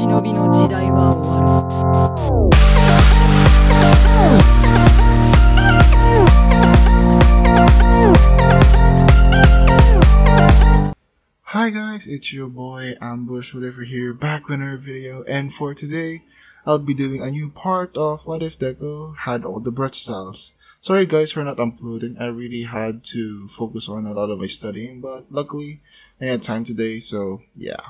忍びの時代は終わる。Hi guys, it's your boy Ambush whatever here, back with another video, and for today, I'll be doing a new part of What If Deku Had All the Breath Styles. Sorry guys for not uploading, I really had to focus on a lot of my studying, but luckily, I had time today, so yeah.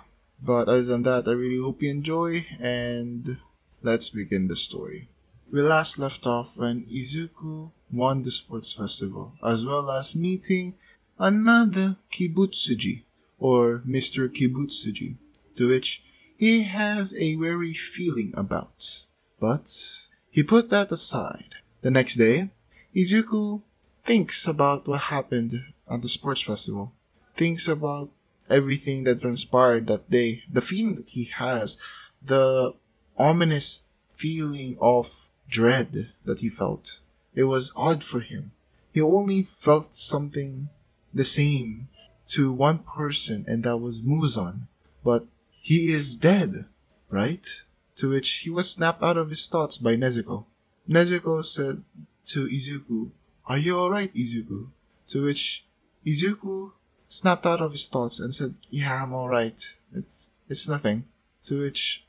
But other than that, I really hope you enjoy, and let's begin the story. We last left off when Izuku won the sports festival, as well as meeting another Kibutsuji, or Mr. Kibutsuji, to which he has a wary feeling about. But he put that aside. The next day, Izuku thinks about what happened at the sports festival, thinks about everything that transpired that day, the feeling that he has, the ominous feeling of dread that he felt. It was odd for him. He only felt something the same to one person, and that was Muzan. But he is dead, right? To which he was snapped out of his thoughts by Nezuko. Nezuko said to Izuku, "Are you alright, Izuku?" To which Izuku snapped out of his thoughts and said, "Yeah, I'm alright. It's nothing." To which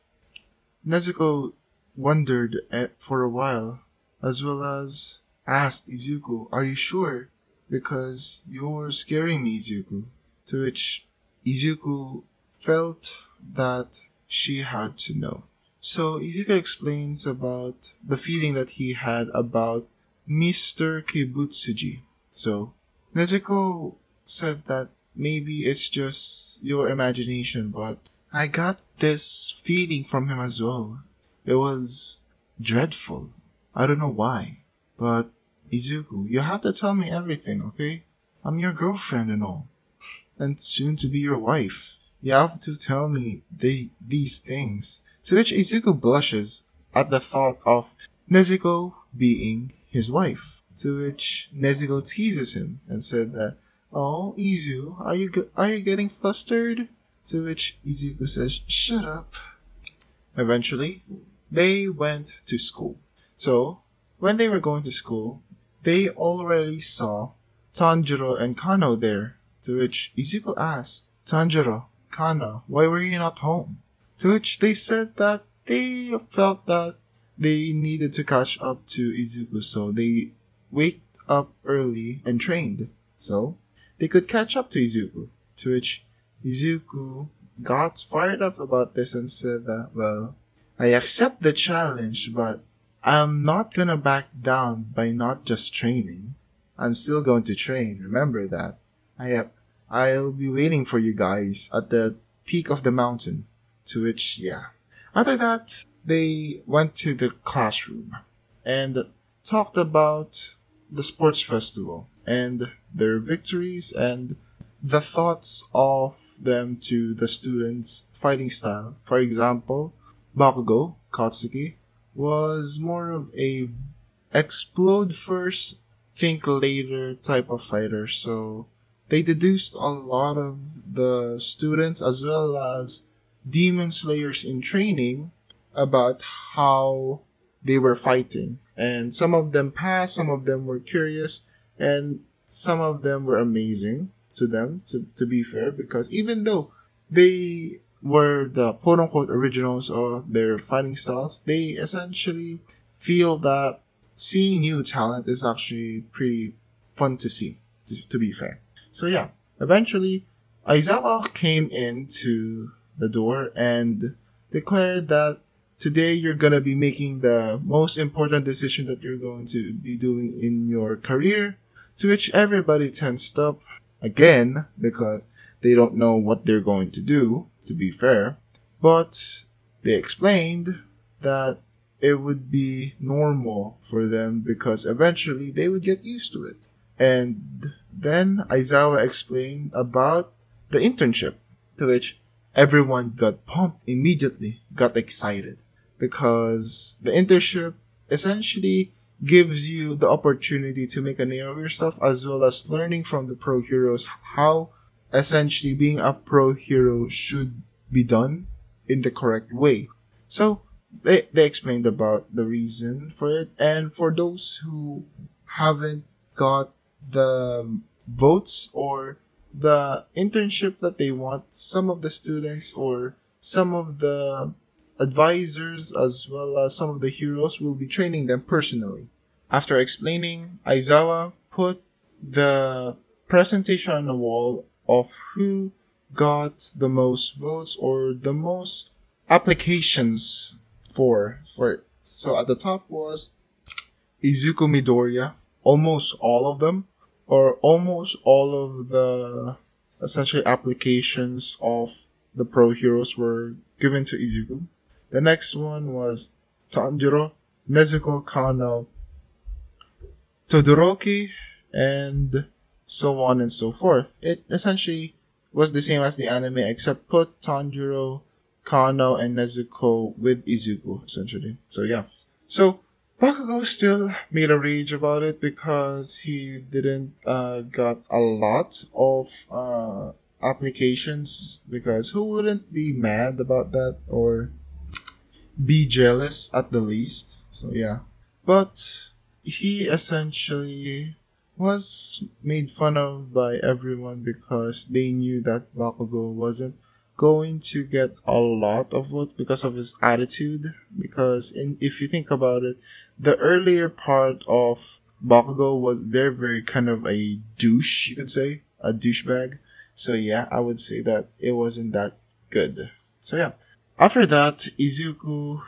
Nezuko wondered for a while, as well as asked Izuku, "Are you sure? Because you're scaring me, Izuku." To which Izuku felt that she had to know. So Izuku explains about the feeling that he had about Mr. Kibutsuji. So Nezuko said that maybe it's just your imagination, but I got this feeling from him as well. It was dreadful. I don't know why. But Izuku, you have to tell me everything, okay? I'm your girlfriend and all, and soon to be your wife. You have to tell me these things. To which Izuku blushes at the thought of Nezuko being his wife. To which Nezuko teases him and said that, "Oh, Izu, are you getting flustered?" To which Izuku says, "Shut up." Eventually, they went to school. So, when they were going to school, they already saw Tanjiro and Kano there, to which Izuku asked, "Tanjiro, Kano, why were you not home?" To which they said that they felt that they needed to catch up to Izuku, so they waked up early and trained, so they could catch up to Izuku. To which Izuku got fired up about this and said that, "Well, I accept the challenge, but I'm not gonna back down by not just training. I'm still going to train, remember that. I'll be waiting for you guys at the peak of the mountain." To which, yeah. After that, they went to the classroom and talked about the sports festival and their victories and the thoughts of them to the students' fighting style. For example, Bakugo, Katsuki, was more of a explode first, think later type of fighter. So they deduced a lot of the students as well as demon slayers in training about how they were fighting. And some of them passed, some of them were curious, and some of them were amazing to them, to be fair, because even though they were the quote-unquote originals of their fighting styles, they essentially feel that seeing new talent is actually pretty fun to see, to be fair. So yeah, eventually, Aizawa came into the door and declared that today you're going to be making the most important decision that you're going to be doing in your career, to which everybody tensed up again because they don't know what they're going to do, to be fair. But they explained that it would be normal for them because eventually they would get used to it. And then Aizawa explained about the internship, to which everyone got pumped immediately, got excited, because the internship essentially gives you the opportunity to make a name of yourself as well as learning from the pro heroes how essentially being a pro hero should be done in the correct way. So they explained about the reason for it, and for those who haven't got the votes or the internship that they want, some of the students or some of the advisors as well as some of the heroes will be training them personally. After explaining, Aizawa put the presentation on the wall of who got the most votes or the most applications for it. So at the top was Izuku Midoriya, almost all of them, or almost all of the essentially applications of the pro heroes were given to Izuku. The next one was Tanjiro, Nezuko Kano, Todoroki, and so on and so forth. It essentially was the same as the anime except put Tanjiro, Kano, and Nezuko with Izuku, essentially. So yeah. So Bakugo still made a rage about it because he didn't got a lot of applications, because who wouldn't be mad about that or be jealous at the least? So yeah. But he essentially was made fun of by everyone because they knew that Bakugo wasn't going to get a lot of votes because of his attitude. Because if you think about it, the earlier part of Bakugo was very, very kind of a douche, you could say, a douchebag. So yeah, I would say that it wasn't that good. So yeah. After that, Izuku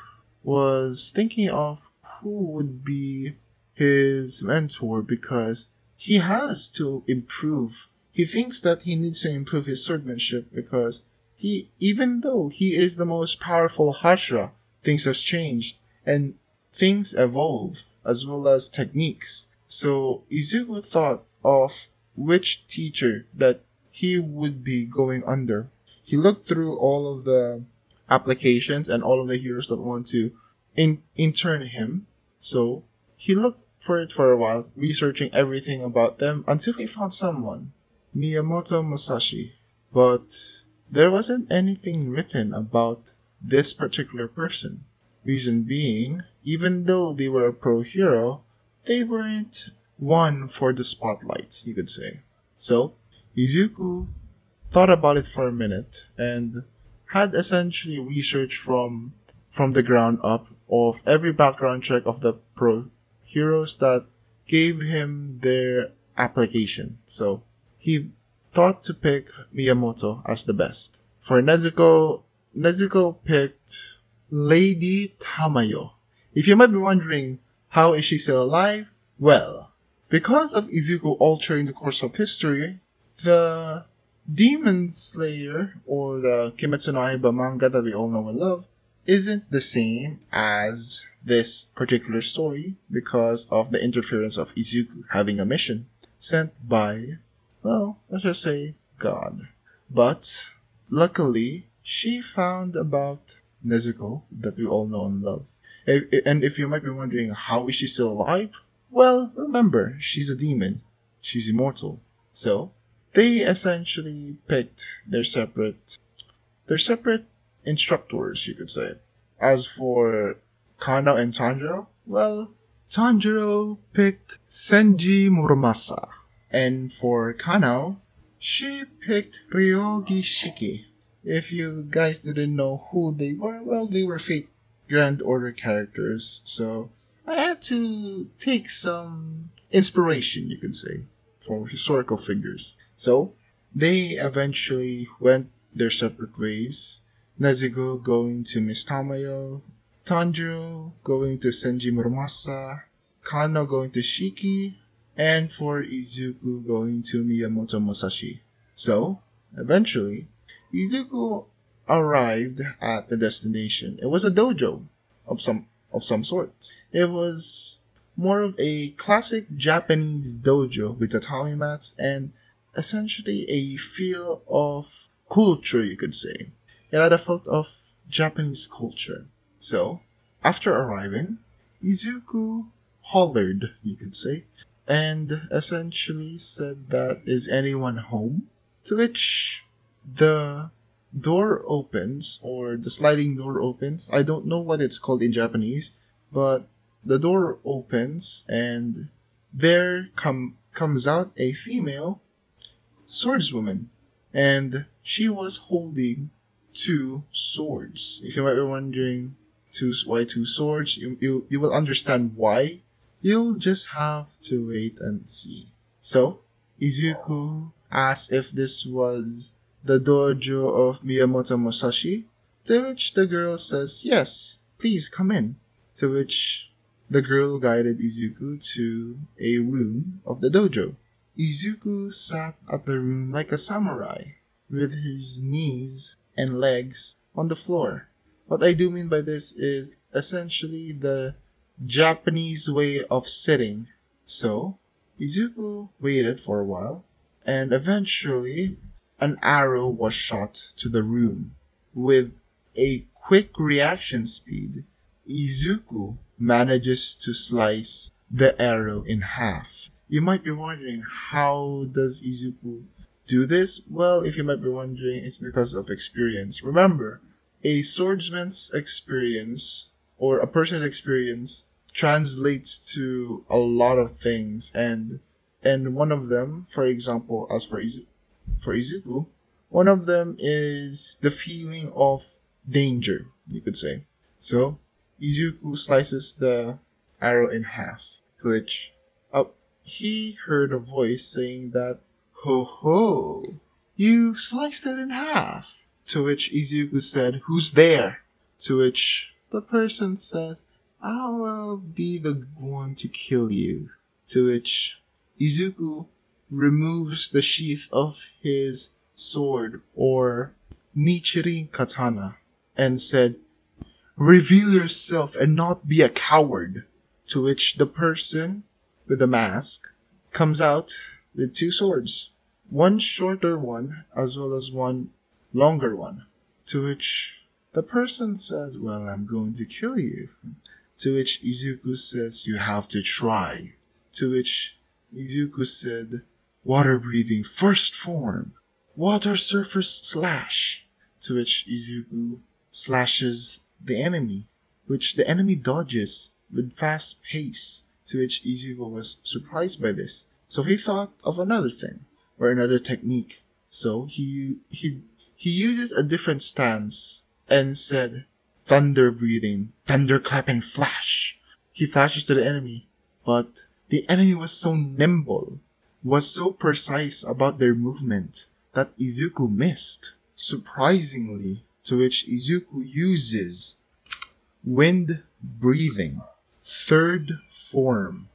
was thinking of who would be his mentor because he has to improve. He thinks that he needs to improve his swordsmanship because even though he is the most powerful Hashira, things have changed and things evolve as well as techniques. So Izuku thought of which teacher that he would be going under. He looked through all of the applications and all of the heroes that want to intern him. So he looked for it for a while, researching everything about them until he found someone, Miyamoto Musashi. But there wasn't anything written about this particular person. Reason being, even though they were a pro hero, they weren't one for the spotlight, you could say. So Izuku thought about it for a minute and had essentially researched from the ground up of every background check of the pro heroes that gave him their application. So he thought to pick Miyamoto as the best. For Nezuko, Nezuko picked Lady Tamayo. If you might be wondering, how is she still alive? Well, because of Izuku altering the course of history, the Demon Slayer, or the Kimetsu no Yaiba manga that we all know and love, isn't the same as this particular story because of the interference of Izuku having a mission sent by, well, let's just say God. But luckily, she found about Nezuko that we all know and love. And if you might be wondering, how is she still alive? Well, remember, she's a demon. She's immortal. So they essentially picked their separate instructors, you could say. As for Kano and Tanjiro, well, Tanjiro picked Senji Muramasa. And for Kano, she picked Ryogi Shiki. If you guys didn't know who they were, well, they were Fate Grand Order characters. So I had to take some inspiration, you could say, from historical figures. So they eventually went their separate ways. Nezuko going to Miss Tamayo, Tanjiro going to Senji Muramasa, Kano going to Shiki, and for Izuku going to Miyamoto Musashi. So, eventually, Izuku arrived at the destination. It was a dojo of some sort. It was more of a classic Japanese dojo with tatami mats and essentially a feel of culture, you could say. It had a feel of Japanese culture. So, after arriving, Izuku hollered, you could say, and essentially said that, "Is anyone home?" To which the door opens, or the sliding door opens. I don't know what it's called in Japanese, but the door opens and there comes out a female swordswoman, and she was holding two swords. If you might be wondering why two swords, you will understand why. You'll just have to wait and see. So, Izuku asked if this was the dojo of Miyamoto Musashi, to which the girl says, yes, please come in. To which the girl guided Izuku to a room of the dojo. Izuku sat at the room like a samurai, with his knees and legs on the floor. What I do mean by this is essentially the Japanese way of sitting. So, Izuku waited for a while, and eventually an arrow was shot to the room. With a quick reaction speed, Izuku manages to slice the arrow in half. You might be wondering, how does Izuku do this? Well, if you might be wondering, it's because of experience. Remember, a swordsman's experience, or a person's experience, translates to a lot of things, and one of them, for example, as for Izuku, one of them is the feeling of danger, you could say. So, Izuku slices the arrow in half, to which he heard a voice saying that, ho ho, you sliced it in half. To which Izuku said, who's there? To which the person says, I will be the one to kill you. To which Izuku removes the sheath of his sword, or Nichirin katana, and said, reveal yourself and not be a coward. To which the person with the mask comes out with two swords, one shorter one as well as one longer one. To which the person said, well, I'm going to kill you. To which Izuku says, you have to try. To which Izuku said, water breathing first form, water surface slash. To which Izuku slashes the enemy, which the enemy dodges with fast pace. To which Izuku was surprised by this. So he thought of another thing, or another technique. So he uses a different stance and said, thunder breathing, thunderclap and flash. He flashes to the enemy, but the enemy was so nimble, was so precise about their movement, that Izuku missed. Surprisingly, to which Izuku uses wind breathing, third form,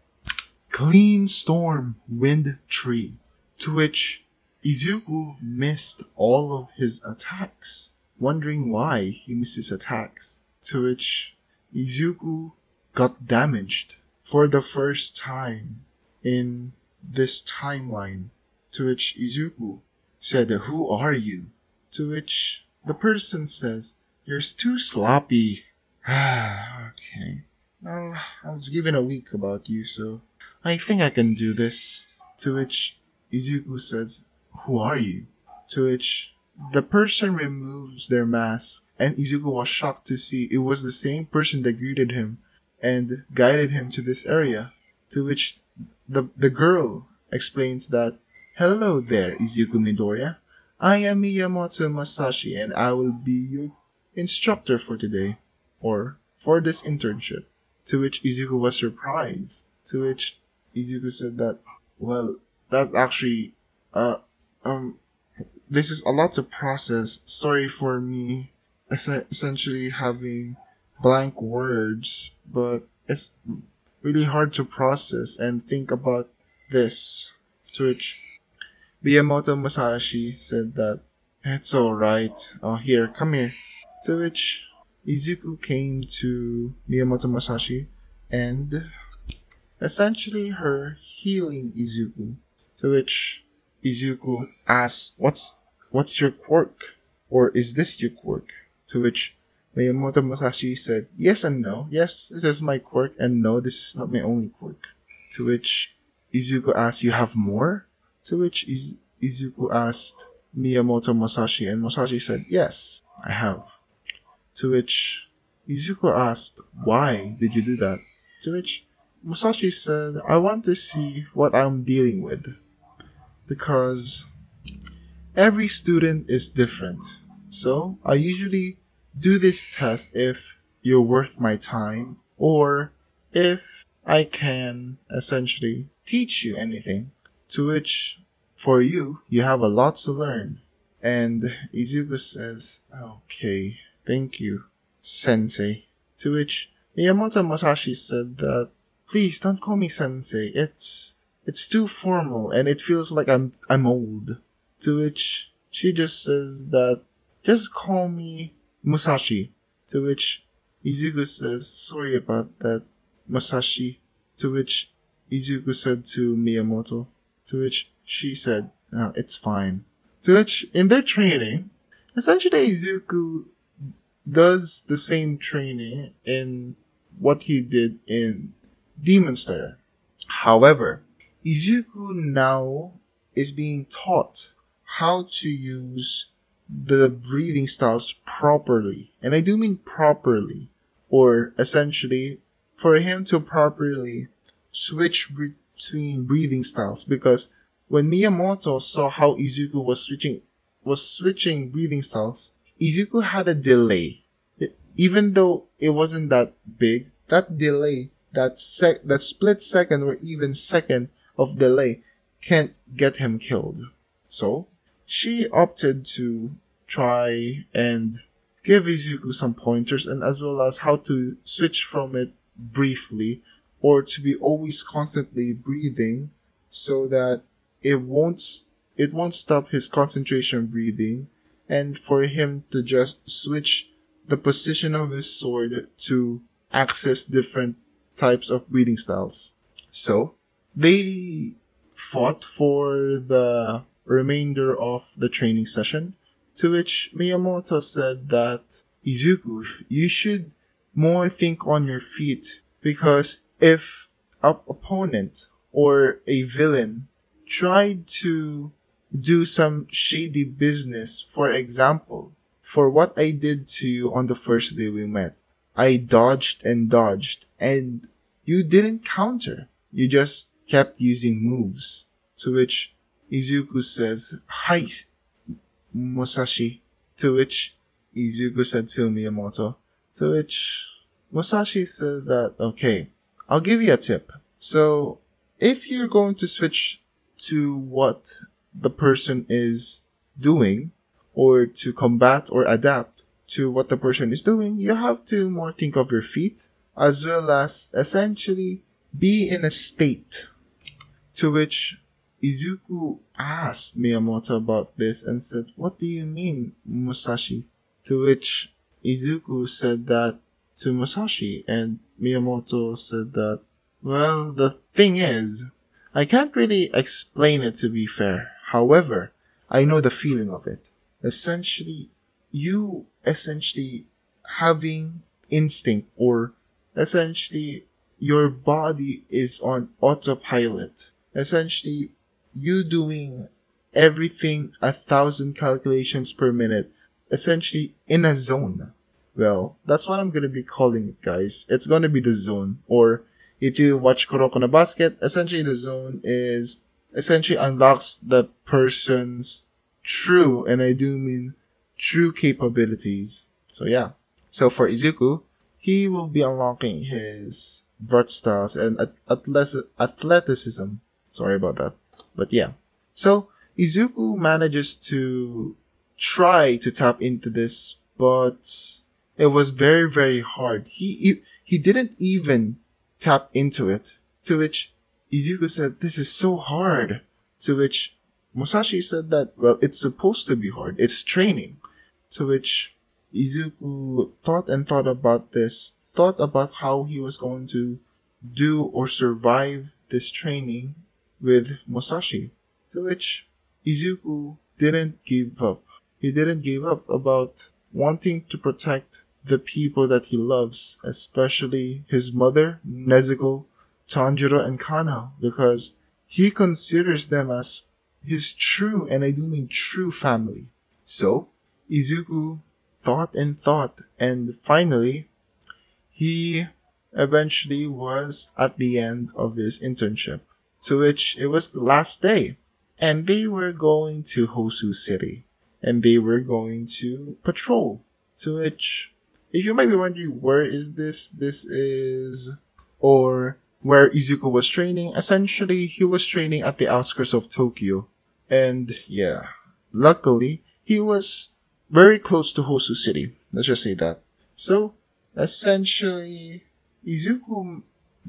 clean storm wind tree, to which Izuku missed all of his attacks, wondering why he missed his attacks. To which Izuku got damaged for the first time in this timeline. To which Izuku said, who are you? To which the person says, you're too sloppy. Okay. Well, I was given a week about you, so I think I can do this. To which Izuku says, who are you? To which the person removes their mask, and Izuku was shocked to see it was the same person that greeted him and guided him to this area. To which the girl explains that, hello there, Izuku Midoriya. I am Miyamoto Masashi, and I will be your instructor for today, or for this internship. To which Izuku was surprised. To which Izuku said that, well, that's actually, this is a lot to process. Sorry for me essentially having blank words, but it's really hard to process and think about this. To which Miyamoto Musashi said that, it's alright. Oh, here, come here. To which Izuku came to Miyamoto Musashi and essentially her healing Izuku. To which Izuku asks, what's your quirk? Or is this your quirk? To which Miyamoto Musashi said, yes and no. Yes, this is my quirk, and no, this is not my only quirk. To which Izuku asked, you have more? To which Izuku asked, Miyamoto Masashi, and Masashi said, "Yes, I have." To which Izuku asked, "Why did you do that?" To which Musashi said, "I want to see what I'm dealing with, because every student is different. So I usually do this test if you're worth my time, or if I can essentially teach you anything." To which, for you, you have a lot to learn. And Izuku says, "Okay, thank you, Sensei." To which Miyamoto Masashi said that, "Please don't call me Sensei. It's too formal and it feels like I'm old." To which she just says that, "Just call me Musashi." To which Izuku says, "Sorry about that, Musashi." To which Izuku said to Miyamoto. To which she said, "No, it's fine." To which, in their training, essentially Izuku does the same training in what he did in Demon Slayer. However, Izuku now is being taught how to use the breathing styles properly. And I do mean properly, or essentially for him to properly switch between breathing styles, because when Miyamoto saw how Izuku was switching breathing styles, Izuku had a delay. Even though it wasn't that big, that delay, that split second or even second of delay can't get him killed. So she opted to try and give Izuku some pointers, and as well as how to switch from it briefly, or to be always constantly breathing, so that it won't it won't stop his concentration breathing, and for him to just switch the position of his sword to access different types of breathing styles. So they fought for the remainder of the training session, to which Miyamoto said that, "Izuku, you should more think on your feet, because if an opponent or a villain tried to do some shady business, for example, for what I did to you on the first day we met, I dodged and dodged, and you didn't counter. You just kept using moves." To which Izuku says, "Hi, Musashi." To which Izuku said to Miyamoto. To which Musashi said that, "Okay, I'll give you a tip. So, if you're going to switch to what the person is doing, or to combat or adapt to what the person is doing, you have to more think of your feet, as well as essentially be in a state." To which Izuku asked Miyamoto about this and said, "What do you mean, Musashi?" To which Izuku said that to Musashi, and Miyamoto said that, "Well, the thing is, I can't really explain it, to be fair. However, I know the feeling of it. Essentially, you essentially having instinct, or essentially your body is on autopilot. Essentially, you doing everything 1,000 calculations per minute, essentially in a zone." Well, that's what I'm gonna be calling it, guys. It's gonna be the zone. Or if you watch Kuroko no Basket, essentially the zone is essentially unlocks the person's true, and I do mean true, capabilities. So yeah. So for Izuku, he will be unlocking his vert styles and athleticism. Sorry about that. But yeah. So Izuku manages to try to tap into this, but it was very, very hard. He didn't even tap into it. To which Izuku said, "This is so hard." To which Musashi said that, "Well, it's supposed to be hard. It's training." To which Izuku thought and thought about this, thought about how he was going to do or survive this training with Musashi. To which Izuku didn't give up. He didn't give up about wanting to protect the people that he loves, especially his mother, Nezuko, Tanjiro, and Kana, because he considers them as his true, and I do mean true family. So, Izuku thought, and finally, he eventually was at the end of his internship, to which it was the last day, and they were going to Hosu City, and they were going to patrol. To which, if you might be wondering, where is this? This is, or where Izuku was training. Essentially, he was training at the outskirts of Tokyo, and yeah, luckily he was very close to Hosu City. Let's just say that. So essentially, Izuku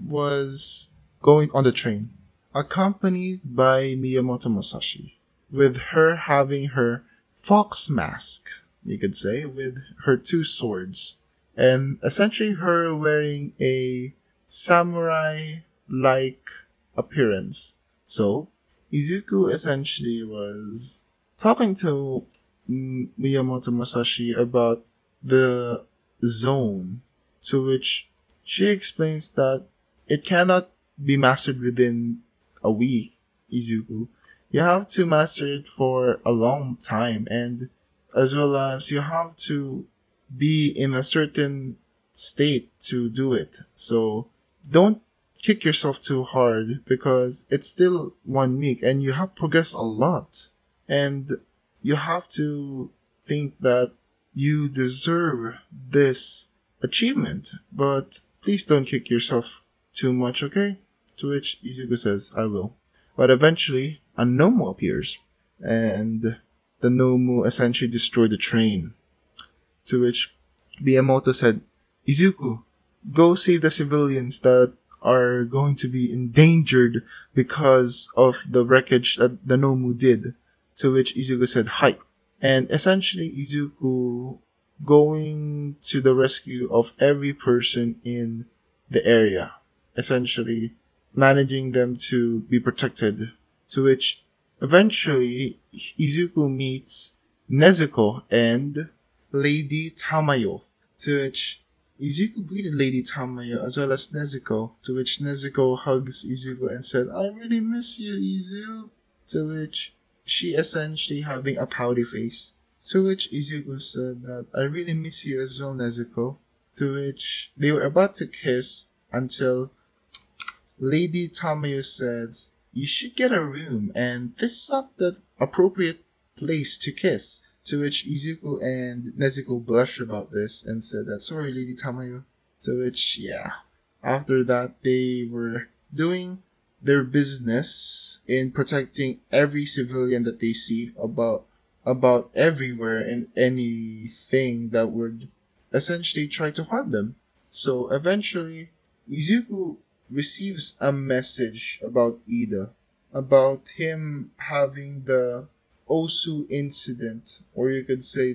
was going on the train, accompanied by Miyamoto Musashi, with her having her fox mask, you could say, with her two swords, and essentially her wearing a samurai-like appearance. So, Izuku essentially was talking to Miyamoto Musashi about the zone, to which she explains that it cannot be mastered within a week, Izuku. You have to master it for a long time, and as well as you have to be in a certain state to do it. So don't kick yourself too hard because it's still 1 week and you have progressed a lot. And you have to think that you deserve this achievement, but please don't kick yourself too much, okay? To which Izuku says, I will. But eventually, a Nomu appears, and the Nomu essentially destroyed the train. To which Miyamoto said, Izuku, go save the civilians that are going to be endangered because of the wreckage that the Nomu did. To which Izuku said, hi. And essentially, Izuku going to the rescue of every person in the area. Essentially, managing them to be protected. To which, eventually, Izuku meets Nezuko and Lady Tamayo. To which Izuku greeted Lady Tamayo as well as Nezuko. To which Nezuko hugs Izuku and said, I really miss you, Izu. To which she essentially having a pouty face. To which Izuku said that I really miss you as well, Nezuko. To which they were about to kiss until Lady Tamayo says, you should get a room and this is not the appropriate place to kiss. To which Izuku and Nezuko blushed about this and said that sorry Lady Tamayo. To which, yeah, after that they were doing their business in protecting every civilian that they see about everywhere and anything that would essentially try to harm them. So eventually Izuku receives a message about Ida, about him having the Osu incident, or you could say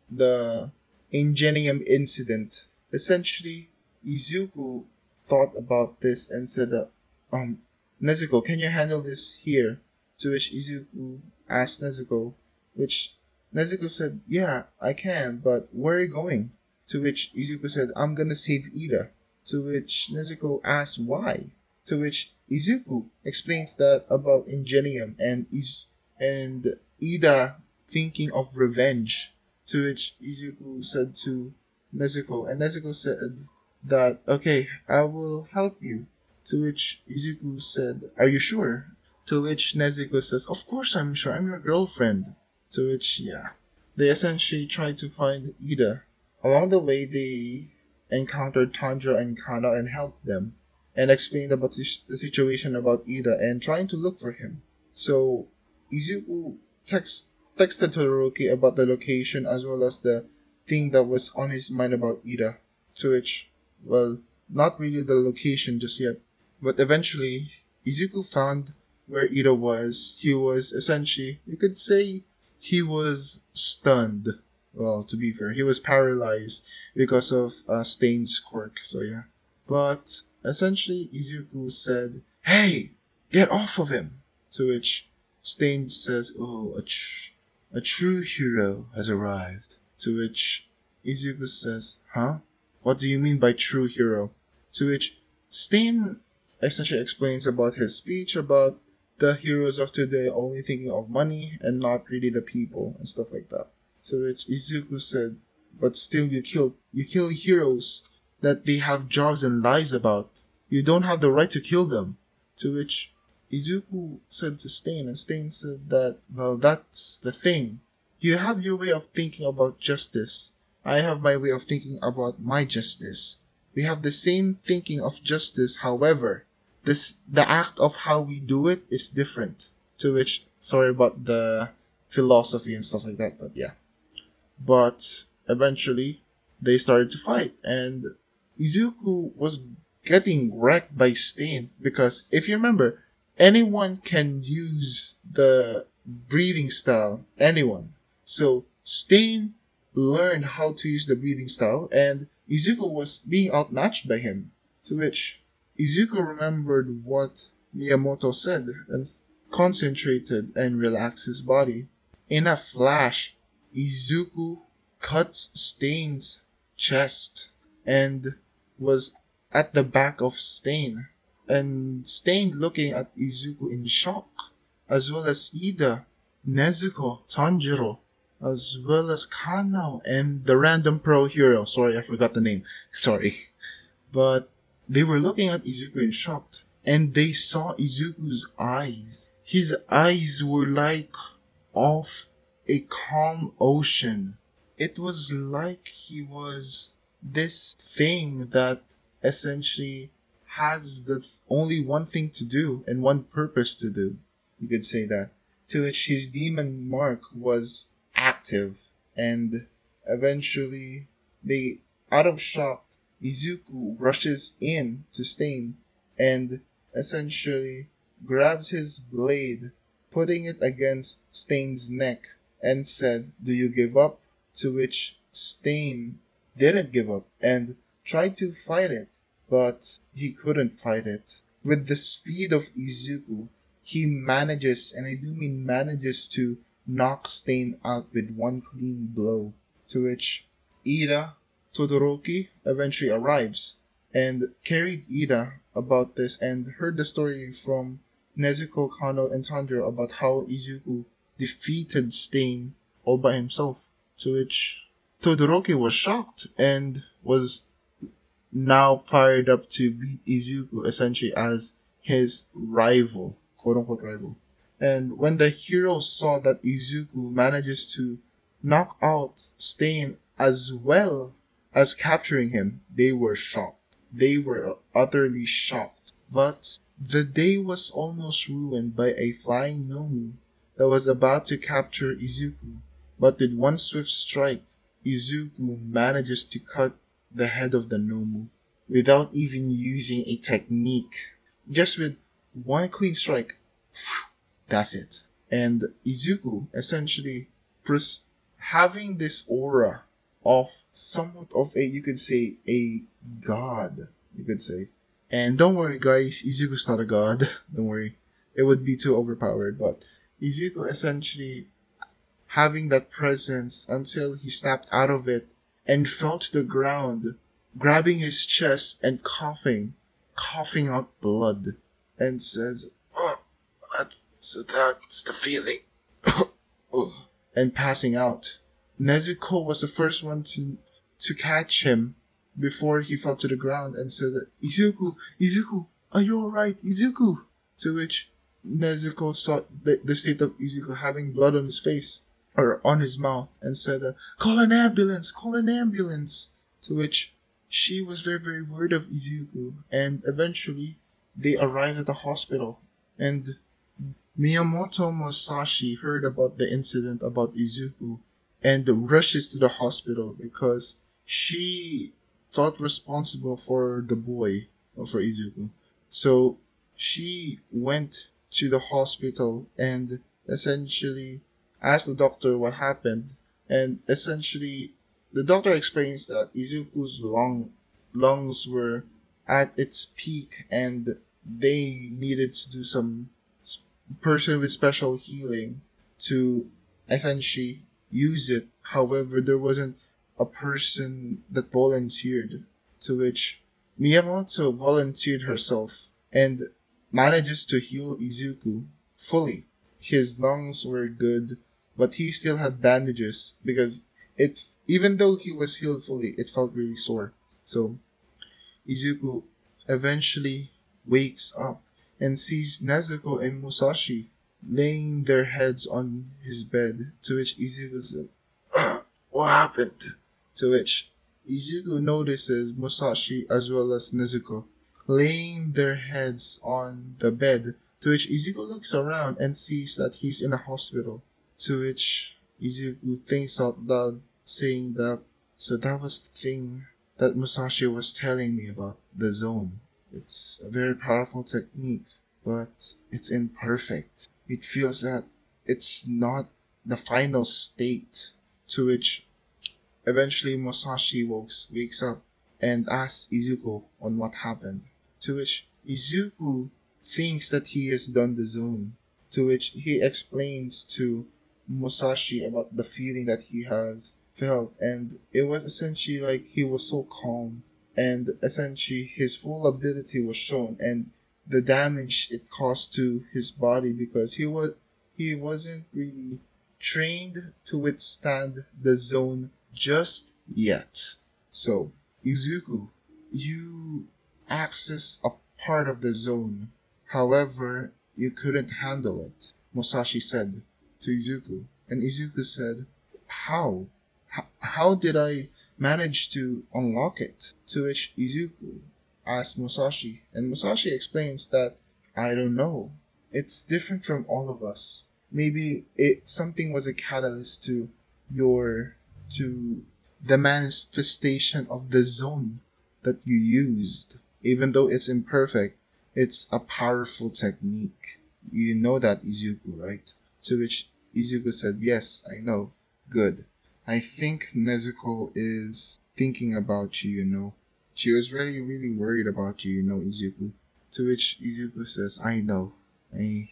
the Ingenium incident. Essentially, Izuku thought about this and said that, Nezuko, can you handle this here? To which Izuku asked Nezuko, which Nezuko said, yeah, I can, but where are you going? To which Izuku said, I'm gonna save Ida. To which Nezuko asks why. To which Izuku explains that about Ingenium and Ida thinking of revenge. To which Izuku said to Nezuko, and Nezuko said that okay, I will help you. To which Izuku said, are you sure? To which Nezuko says, of course I'm sure, I'm your girlfriend. To which, yeah, they essentially try to find Ida. Along the way, they encountered Tanjiro and Kana and helped them, and explained about the situation about Ida and trying to look for him. So, Izuku texted Todoroki about the location as well as the thing that was on his mind about Ida. To which, well, not really the location just yet, but eventually, Izuku found where Ida was. He was essentially, you could say, he was stunned. Well, to be fair, he was paralyzed because of Stain's quirk. So yeah, but essentially, Izuku said, "Hey, get off of him!" To which Stain says, "Oh, a true hero has arrived." To which Izuku says, "Huh? What do you mean by true hero?" To which Stain essentially explains about his speech about the heroes of today are only thinking of money and not really the people and stuff like that. To which Izuku said, but still you kill heroes that they have jobs and lies about. You don't have the right to kill them. To which Izuku said to Stain, and Stain said that, well, that's the thing. You have your way of thinking about justice. I have my way of thinking about my justice. We have the same thinking of justice, however, the act of how we do it is different. To which, sorry about the philosophy and stuff like that, but yeah. But eventually, they started to fight, and Izuku was getting wrecked by Stain because if you remember, anyone can use the breathing style. Anyone. So Stain learned how to use the breathing style, and Izuku was being outmatched by him. To which Izuku remembered what Miyamoto said and concentrated and relaxed his body. In a flash, Izuku cuts Stain's chest and was at the back of Stain. And Stain looking at Izuku in shock, as well as Ida, Nezuko, Tanjiro, as well as Kanao, and the random pro hero. Sorry, I forgot the name. Sorry. But they were looking at Izuku in shock, and they saw Izuku's eyes. His eyes were like of a calm ocean. It was like he was this thing that essentially has the only one thing to do and one purpose to do. You could say that. To which his demon mark was active, and eventually they, out of shock, Izuku rushes in to Stain and essentially grabs his blade, putting it against Stain's neck, and said, "Do you give up?" To which Stain didn't give up and tried to fight it, but he couldn't fight it. With the speed of Izuku, he manages, and I do mean manages, to knock Stain out with one clean blow. To which Ida Todoroki eventually arrives and carried Ida about this and heard the story from Nezuko, Kano, and Tanjiro about how Izuku defeated Stain all by himself. To which Todoroki was shocked and was now fired up to beat Izuku essentially as his rival, quote unquote rival. And when the heroes saw that Izuku manages to knock out Stain as well as capturing him, they were shocked. They were utterly shocked. But the day was almost ruined by a flying Nomu that was about to capture Izuku. But with one swift strike, Izuku manages to cut the head of the Nomu without even using a technique. Just with one clean strike, that's it. And Izuku essentially having this aura of somewhat of a, you could say, a god, you could say. And don't worry guys, Izuku's not a god, don't worry. It would be too overpowered, but Izuku essentially having that presence until he snapped out of it and fell to the ground, grabbing his chest and coughing out blood, and says, "Oh, that's the feeling," and passing out. Nezuko was the first one to catch him before he fell to the ground and said, Izuku, are you alright, Izuku?" To which Nezuko saw the state of Izuku having blood on his face, or on his mouth, and said, call an ambulance, call an ambulance. To which she was very, very worried of Izuku, and eventually they arrived at the hospital, and Miyamoto Musashi heard about the incident about Izuku and rushes to the hospital because she felt responsible for the boy, or for Izuku. So she went to the hospital and essentially asked the doctor what happened, and essentially the doctor explains that Izuku's lungs were at its peak and they needed to do some person with special healing to essentially use it. However, there wasn't a person that volunteered, to which Miyamoto volunteered herself and manages to heal Izuku. fully. His lungs were good, but he still had bandages because it, even though he was healed fully, it felt really sore. So Izuku eventually wakes up and sees Nezuko and Musashi laying their heads on his bed, to which Izuku said, "What happened?" To which Izuku notices Musashi as well as Nezuko laying their heads on the bed, to which Izuku looks around and sees that he's in a hospital, to which Izuku thinks out loud, saying that, so that was the thing that Musashi was telling me about the zone. It's a very powerful technique, but it's imperfect. It feels that it's not the final state, to which eventually Musashi wakes up and asks Izuku on what happened, to which Izuku thinks that he has done the zone, to which he explains to Musashi about the feeling that he has felt, and it was essentially like he was so calm, and essentially his full ability was shown, and the damage it caused to his body because he wasn't really trained to withstand the zone just yet. So, Izuku, you access a part of the zone. However, you couldn't handle it, Musashi said to Izuku. And Izuku said, How? How did I manage to unlock it? To which Izuku asked Musashi, and Musashi explains that, I don't know. It's different from all of us. Maybe something was a catalyst to your to the manifestation of the zone that you used. Even though it's imperfect, it's a powerful technique. You know that, Izuku, right? To which Izuku said, Yes, I know. Good. I think Nezuko is thinking about you, you know. She was really worried about you, you know, Izuku. To which Izuku says, I know. I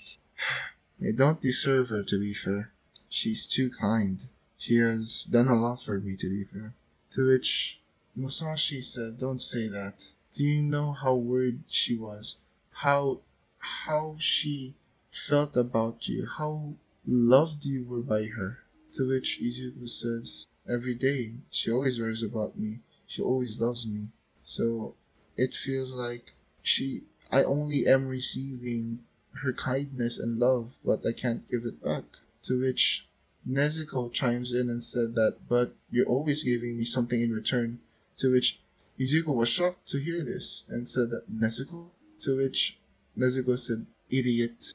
I don't deserve her, to be fair. She's too kind. She has done a lot for me, to be fair. To which Musashi said, Don't say that. Do you know how worried she was? How she felt about you? How loved you were by her? To which Izuku says, Every day, she always worries about me. She always loves me. So it feels like I only am receiving her kindness and love, but I can't give it back. To which Nezuko chimes in and said that, but you're always giving me something in return. To which Izuku was shocked to hear this and said that, Nezuko? To which Nezuko said, Idiot.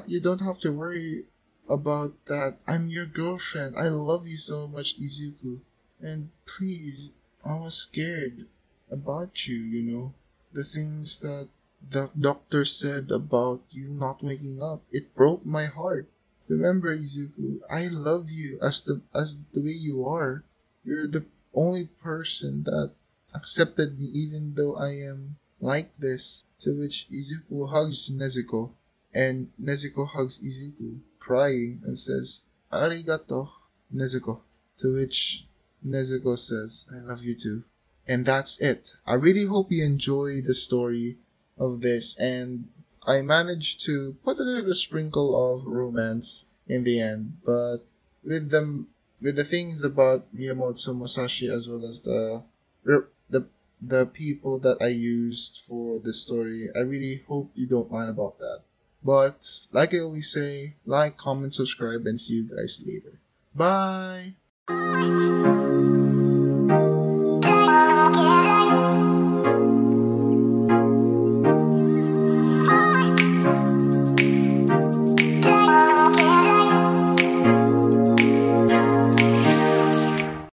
You don't have to worry about that. I'm your girlfriend. I love you so much, Izuku. And please, I was scared about you, you know. The things that the doctor said about you not waking up, it broke my heart. Remember, Izuku, I love you as the way you are. You're the only person that accepted me even though I am like this. To which Izuku hugs Nezuko, and Nezuko hugs Izuku, crying, and says, Arigato, Nezuko. To which Nezuko says, I love you too. And that's it. I really hope you enjoy the story of this, and I managed to put a little sprinkle of romance in the end, but with the with the things about Miyamoto Musashi as well as the the people that I used for the story, I really hope you don't mind about that. But like I always say, like, comment, subscribe, and see you guys later. Bye.